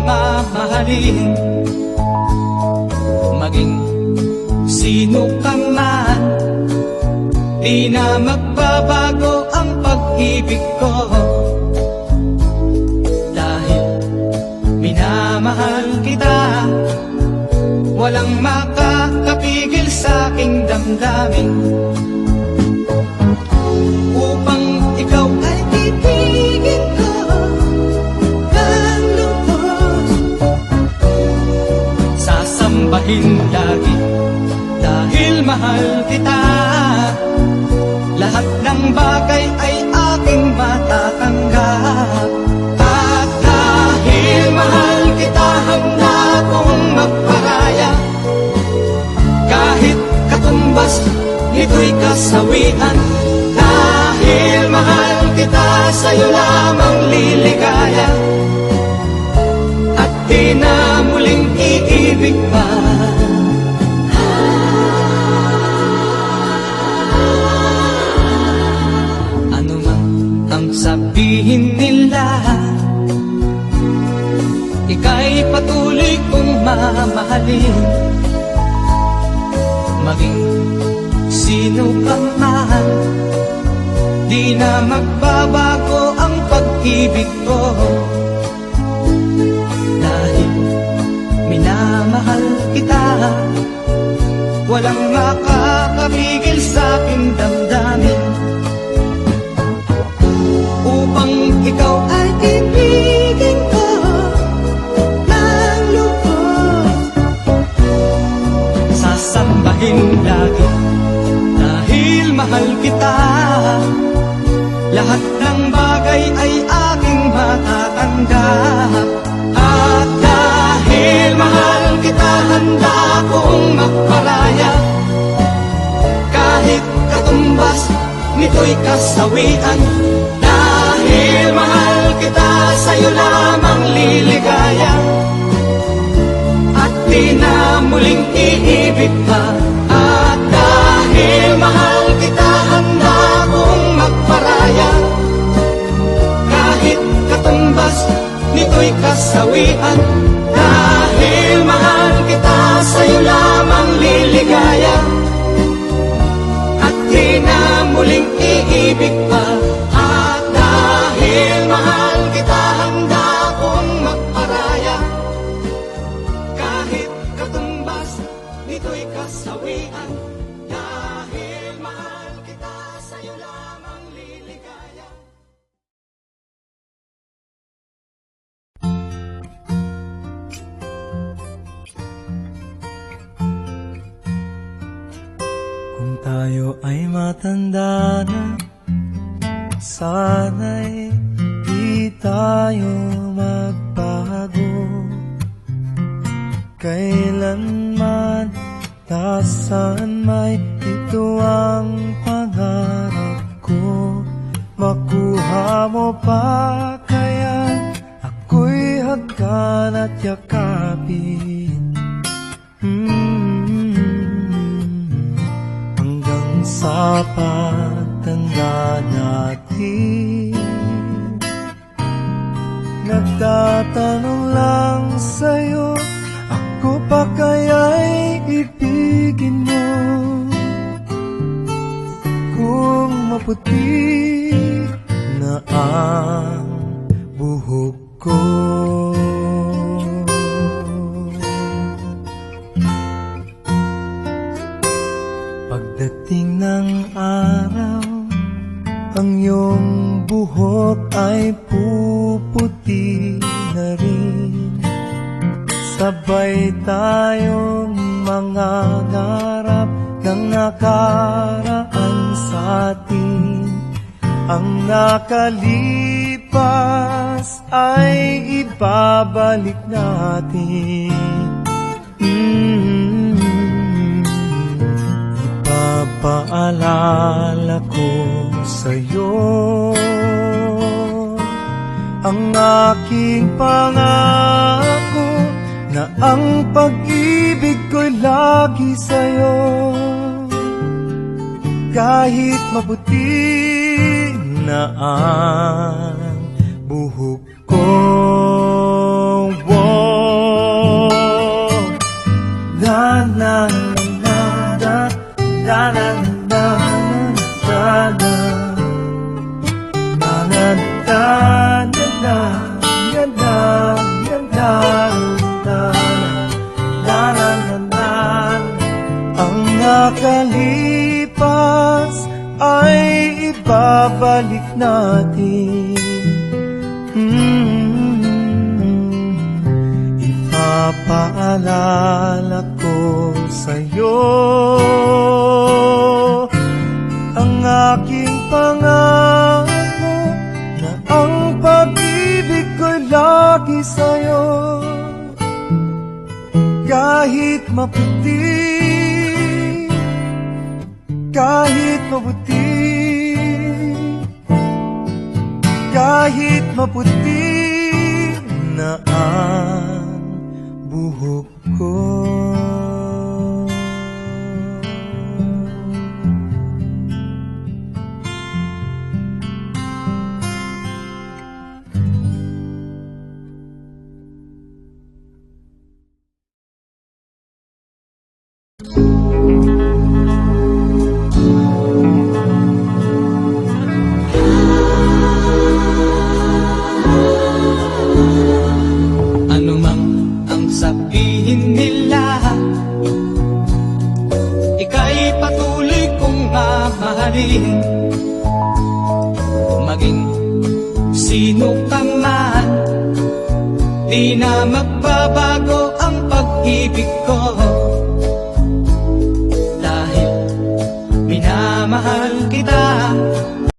mamahalin. Maging sino ka man, di na magbabago ang pag-ibig ko. Dahil minamahal kita, walang makakapigil sa aking damdamin. Upang ikaw ay ibigin ko ng lubos, sasambahin lagi dahil mahal kita. Lahat ng bagay ay aking matatanggap. At dahil mahal kita, handa kong magparaya. Kahit katumbas, ito'y kasawian. Dahil mahal kita, sa'yo lamang liligaya. At di na muling iibig pa. Ano man ang sabihin nila, ika'y patuloy kong mamahalin. Maging sino ka man, di na magbabago ang pag-ibig ko. Dahil minamahal kita, walang makakapigil sa aking damdamin. Upang ikaw ay ibigin ko ng lubos, sasambahin lagi dahil mahal kita. Lahat ng bagay ay aking matatanggap. At dahil mahal kita, handa kong magparaya. Kahit katumbas, nito'y kasawian. Dahil mahal kita, sa'yo lamang liligaya. At di na muling iibig pa. At dahil mahal kita, handa kong magparaya. Kahit katumbas, nito'y kasawian. Dahil mahal kita, sa'yo lamang liligaya. At di na muling iibig pa. At dahil mahal kita, handa kong magparaya. Kahit katumbas, nito'y kasawian. Dahil mahal kita, sa'yo lamang liligaya. Kung tayo ay matanda na, sana'y di tayo magbago. Kailanman, nasaan may ito ang pangarap ko. Makuha mo pa kaya ako'y hagkan at yakapin. Hanggang sa pagtanda natin, nagtatanong lang sa'yo, ako pa kaya'y ibigin mo? Kung maputi na ang buhok ko, pagdating ng araw, ang iyong buhok ay puputi na rin. Sabay tayong mangangarap ng nakaraan sa atin. Ang nakalipas ay ibabalik natin. Ipapaalala ko sa'yo ang aking pangako, na ang pag-ibig ko'y lagi sa'yo. Kahit maputi na ang buhok ko, wow. Ipapaalala ko sa'yo ang aking pangako na ang pag-ibig ko'y lagi sa'yo. Kahit maputi, kahit maputi, kahit maputi na ang buhok ko. Ano mang ang sabihin nila, ika'y patuloy kong mamahalin. Maging sino ka man, di na magbabago ang pag-ibig ko.